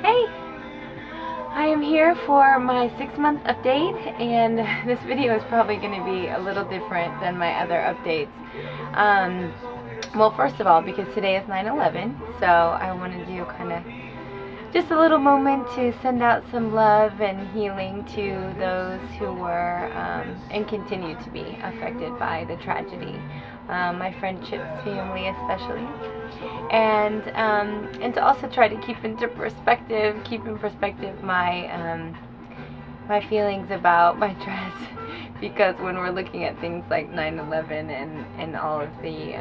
Hey, I am here for my 6-month update, and this video is probably going to be a little different than my other updates. Well, first of all, because today is 9/11, so I want to do kind of just a little moment to send out some love and healing to those who were and continue to be affected by the tragedy. My friendship's family especially. And to also try to keep in perspective my feelings about my dress, because when we're looking at things like 9/11 and all of the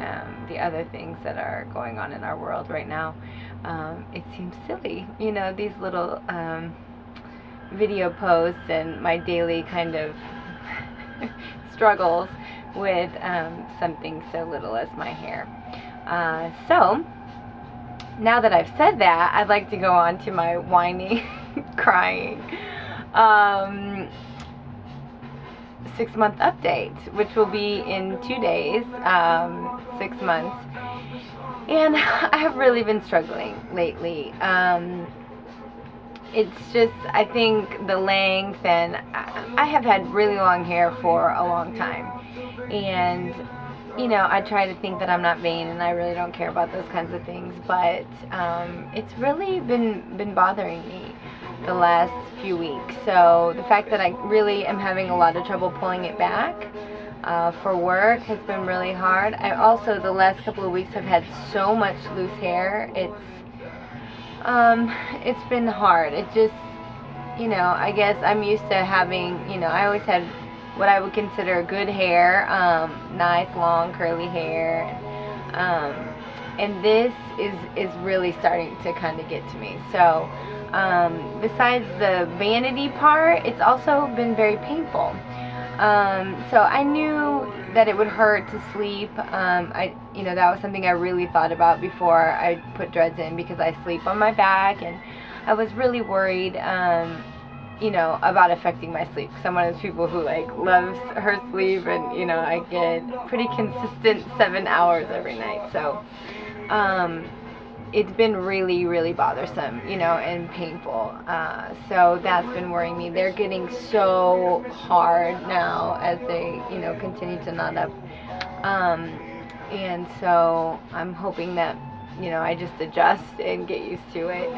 other things that are going on in our world right now, it seems silly, these little video posts and my daily kind of struggles with something so little as my hair. So now that I've said that, I'd like to go on to my whining, crying 6-month update, which will be in 2 days, 6 months. And I have really been struggling lately. It's just, I think the length, and I have had really long hair for a long time. And I try to think that I'm not vain and I really don't care about those kinds of things, but it's really been bothering me the last few weeks. So the fact that I really am having a lot of trouble pulling it back for work has been really hard. I also, the last couple of weeks, have had so much loose hair. It's been hard. It just, I guess I'm used to having, I always had what I would consider good hair, nice long curly hair, and this is really starting to kind of get to me. So besides the vanity part, it's also been very painful. So I knew that it would hurt to sleep. That was something I really thought about before I put dreads in, because I sleep on my back, and I was really worried, about affecting my sleep. Because I'm one of those people who loves her sleep, and I get pretty consistent 7 hours every night. So it's been really, really bothersome, and painful. So that's been worrying me. They're getting so hard now as they, continue to knot up. And so I'm hoping that, I just adjust and get used to it.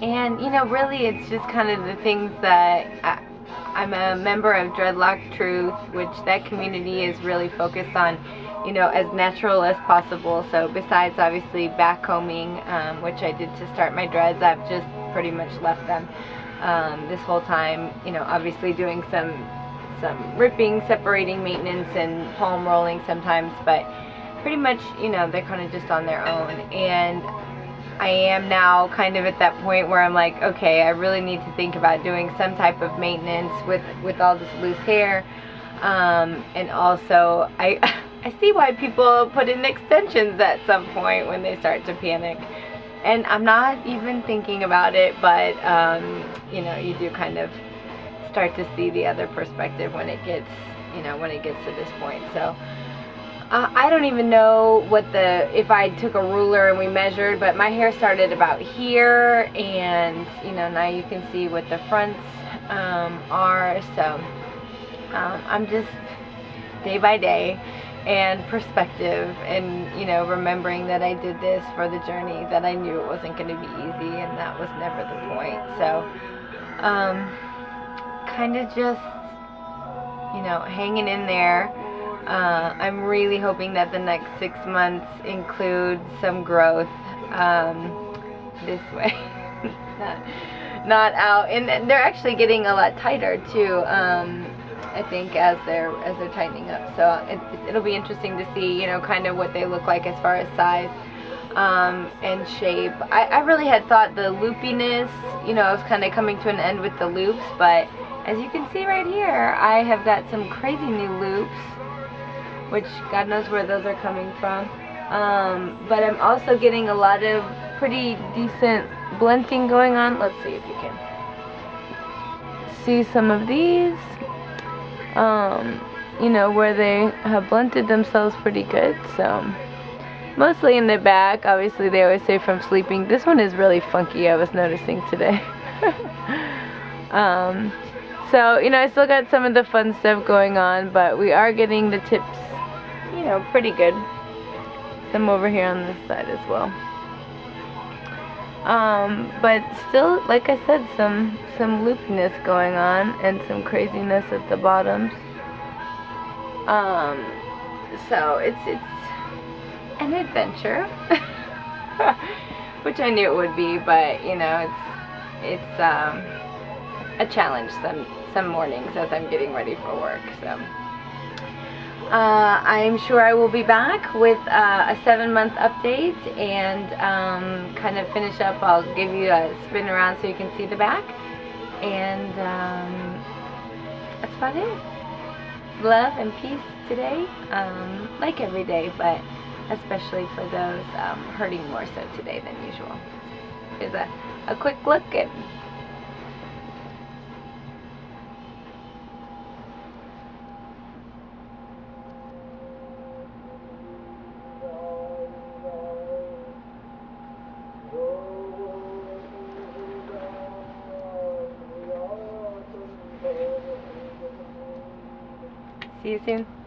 And, really it's just kind of the things that I'm a member of Dreadlock Truth, which that community is really focused on, as natural as possible. So besides obviously backcombing, which I did to start my dreads, I've just pretty much left them this whole time. Obviously doing some ripping, separating, maintenance, and palm rolling sometimes, but pretty much, they're kind of just on their own. And I am now kind of at that point where I'm like, okay, I really need to think about doing some type of maintenance with all this loose hair. And also, I see why people put in extensions at some point when they start to panic. And I'm not even thinking about it, but, you do kind of start to see the other perspective when it gets, to this point. So I don't even know if I took a ruler and we measured, but my hair started about here, and now you can see what the fronts are. So I'm just day by day and perspective, and remembering that I did this for the journey, that I knew it wasn't going to be easy, and that was never the point. So kind of just hanging in there. I'm really hoping that the next 6 months include some growth this way. not out, and they're actually getting a lot tighter too. I think as they're tightening up. So it'll be interesting to see, kind of what they look like as far as size and shape. I really had thought the loopiness, was kind of coming to an end with the loops, but as you can see right here, I have got some crazy new loops, which God knows where those are coming from. But I'm also getting a lot of pretty decent blunting going on. Let's see if you can see some of these. you know, where they have blunted themselves pretty good. So mostly in the back. Obviously they always say from sleeping. This one is really funky, I was noticing today. So, you know, I still got some of the fun stuff going on, but we are getting the tips, you know, pretty good. Some over here on this side as well. But still, like I said, some loopiness going on and some craziness at the bottoms. So it's an adventure, which I knew it would be, but you know, it's a challenge some mornings as I'm getting ready for work. So I'm sure I will be back with a 7-month update and kind of finish up. I'll give you a spin around so you can see the back, and that's about it. Love and peace today, like every day, but especially for those hurting more so today than usual. Here's a quick look at see you soon.